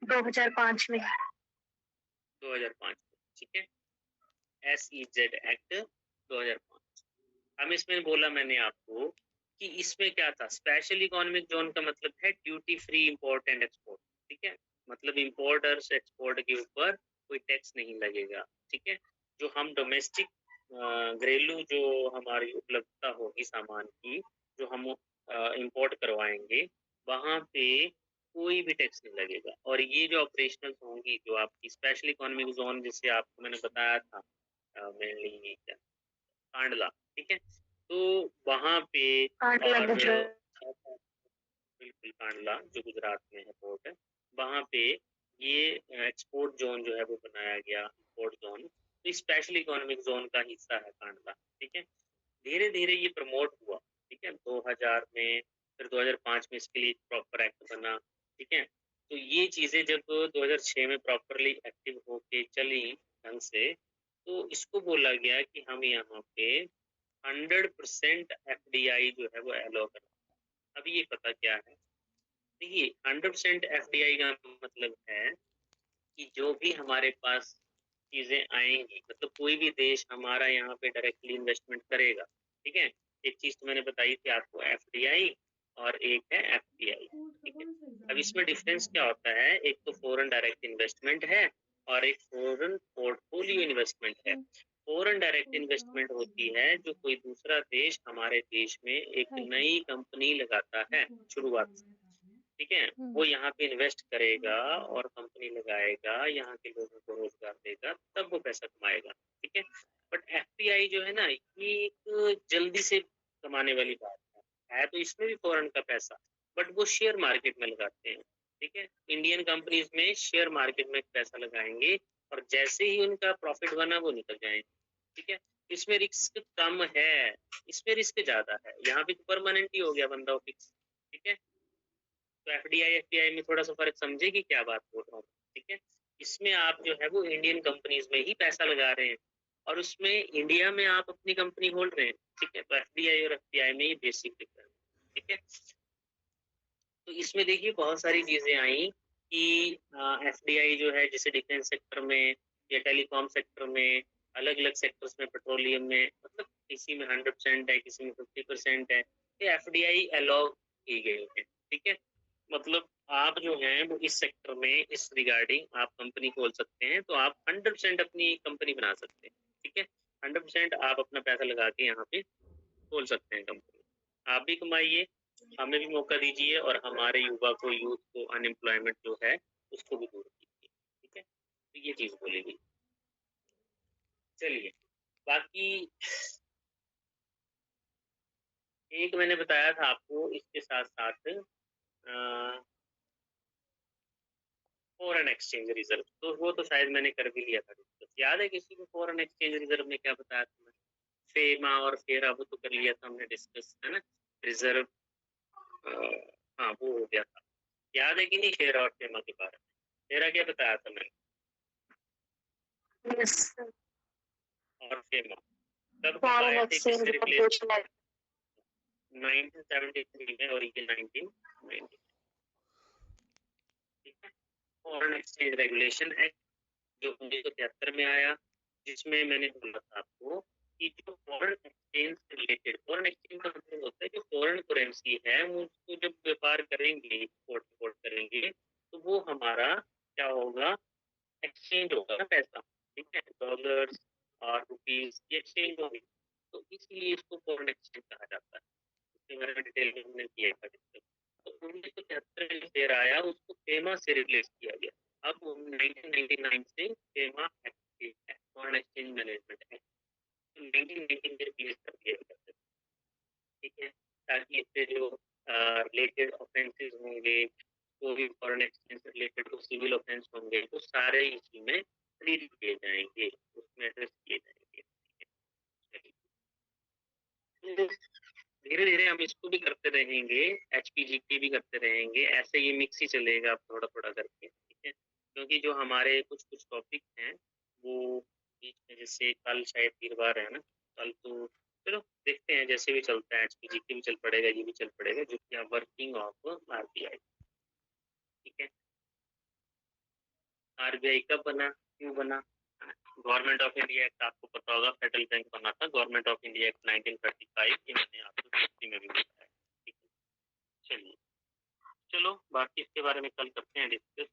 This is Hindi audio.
2005 में। 2005 में, ठीक है। SEZ act 2005। अब इसमें बोला मैंने आपको कि इसमें क्या था, स्पेशल इकोनॉमिक जोन का मतलब है duty free import and export, ठीक है। मतलब इंपोर्ट और एक्सपोर्ट के ऊपर कोई टैक्स नहीं लगेगा, ठीक है। जो हम डोमेस्टिक घरेलू जो हमारी उपलब्धता होगी सामान की, जो हम इंपोर्ट करवाएंगे, वहां पे कोई भी टैक्स नहीं लगेगा। और ये जो ऑपरेशनल होंगी, जो आपकी स्पेशल इकोनॉमिक जोन, जिसे आपको मैंने बताया था मेनली कांडला, ठीक है। तो वहां पे और बिल्कुल कांडला जो गुजरात में है पोर्ट है, वहां पे ये एक्सपोर्ट जोन जो है वो बनाया गया, इंपोर्ट जोन। तो स्पेशल इकोनॉमिक जोन का हिस्सा है कांडला, ठीक है। धीरे धीरे ये प्रमोट हुआ, ठीक है, 2000 में, फिर 2005 में इसके लिए प्रॉपर एक्ट बना, ठीक है। तो ये चीजें जब 2006 में प्रॉपरली एक्टिव होके चली ढंग से, तो इसको बोला गया कि हम यहाँ पे 100% FDI जो है वो अलाउ कर। अभी ये पता क्या है, देखिए 100% FDI का मतलब है कि जो भी हमारे पास चीजें आएंगी, मतलब कोई भी देश हमारा यहाँ पे डायरेक्टली इन्वेस्टमेंट करेगा, ठीक है। एक चीज तो मैंने बताई थी आपको, FDI, और एक है FPI, ठीक है। अब इसमें डिफरेंस क्या होता है, एक तो फॉरेन डायरेक्ट इन्वेस्टमेंट है और एक फॉरेन पोर्टफोलियो इन्वेस्टमेंट है। फॉरेन डायरेक्ट इन्वेस्टमेंट होती है जो कोई दूसरा देश हमारे देश में एक नई कंपनी लगाता है शुरुआत से, ठीक है। वो यहाँ पे इन्वेस्ट करेगा और कंपनी लगाएगा, यहाँ के लोगों को रोजगार देगा, तब वो पैसा कमाएगा, ठीक है। बट FPI जो है ना, ये एक जल्दी से कमाने वाली बात है तो इसमें भी फॉरेन का पैसा, बट वो शेयर मार्केट में लगाते हैं, ठीक है। इंडियन कंपनीज में शेयर मार्केट में पैसा लगाएंगे और जैसे ही उनका प्रॉफिट बना वो निकल जाएंगे, ठीक है। इसमें रिस्क कम है, इसमें रिस्क ज्यादा है। यहाँ पे परमानेंट ही हो गया बंदा फिक्स, ठीक है। तो FDI में थोड़ा सा फर्क समझे कि क्या बात बोल रहा हूँ, ठीक है। इसमें आप जो है वो इंडियन कंपनीज में ही पैसा लगा रहे हैं और उसमें इंडिया में आप अपनी कंपनी खोल रहे हैं, ठीक है। तो FDI और FPI में ये बेसिक डिफरेंस, ठीक है। तो इसमें देखिए बहुत सारी चीजें आई कि FDI जो है, जैसे डिफेंस सेक्टर में या टेलीकॉम सेक्टर में, अलग अलग सेक्टर्स में, पेट्रोलियम में, मतलब किसी में 100% है, किसी में 50% है, ये FDI अलाउ की गई है, ठीक है। मतलब आप जो है वो इस सेक्टर में इस रिगार्डिंग आप कंपनी खोल सकते हैं, तो आप 100% अपनी कंपनी बना सकते हैं, ठीक है। 100% आप अपना पैसा लगा के यहाँ पे खोल सकते हैं कंपनी। आप भी कमाइए, हमें भी मौका दीजिए और हमारे युवा को, यूथ को, अनएम्प्लॉयमेंट जो है उसको भी दूर कीजिए, ठीक है। तो ये चीज बोलेगी। चलिए, बाकी एक मैंने बताया था आपको इसके साथ साथ फॉरेन एक्सचेंज रिजर्व, तो वो तो शायद मैंने कर भी लिया था डिस्कस। याद है किसी को फॉरेन एक्सचेंज रिजर्व में क्या बताया था मैंने? फेमा और फेरा वो तो कर लिया था हमने डिस्कस, है ना। रिजर्व, हाँ वो हो गया था। याद है कि नहीं फेरा और फेमा के बारे में? फेरा क्या बताया था मैंने? यस। और फेमा कब कब आए थे, किससे रिप्लेस? 1973 में और ये 1990, ठीक है। फॉरेन एक्सचेंज रेगुलेशन एक्ट जो 1973 में आया, जिसमें मैंने बोला था आपको कि जो फॉरेन एक्सचेंज से रिलेटेड, फॉरेन एक्सचेंज का मतलब होता है जो फॉरेन करेंसी है उसको जब व्यापार करेंगे, एक्सपोर्ट इंपोर्ट करेंगे, तो वो हमारा क्या होगा, एक्सचेंज होगा ना पैसा, ठीक है। डॉलर्स और रुपीज ये एक्सचेंज होंगे, तो इसलिए इसको फॉरेन एक्सचेंज कहा जाता है। इसके बारे में डिटेल में हमने किया था डिस्कस। तो 1973 में शेयर आया, उसको फेमा से रिप्लेस किया गया। अब 1999 से FEMA act, foreign exchange management act, 1919 में रिप्लेस कर दिया गया, ठीक है। ताकि इससे जो रिलेटेड ऑफेंसेस होंगे, तो भी फॉरेन एक्सचेंज से रिलेटेड जो सिविल ऑफेंस होंगे, तो सारे इसी में ट्रीट किए जाएंगे, उसमें एड्रेस किए जाएंगे, धीरे धीरे हम इसको भी करते रहेंगे, HPGT भी करते रहेंगे, ऐसे ये मिक्स ही चलेगा थोड़ा थोड़ा करके, ठीक है। क्योंकि जो हमारे कुछ कुछ टॉपिक हैं वो बीच में, जैसे कल शायद वीरवार है ना, कल तो चलो देखते हैं, जैसे भी चलता है HPGT भी चल पड़ेगा, ये भी चल पड़ेगा, जो कि वर्किंग ऑफ RBI, ठीक है। आरबीआई कब बना, क्यों बना? गवर्नमेंट ऑफ इंडिया एक्ट आपको पता होगा, फेडरल बैंक बना था गवर्नमेंट ऑफ इंडिया एक्ट 1935, ये मैंने आपको हिस्ट्री में भी बताया। ठीक है, चलिए, चलो बाकी इसके बारे में कल करते हैं डिस्कस।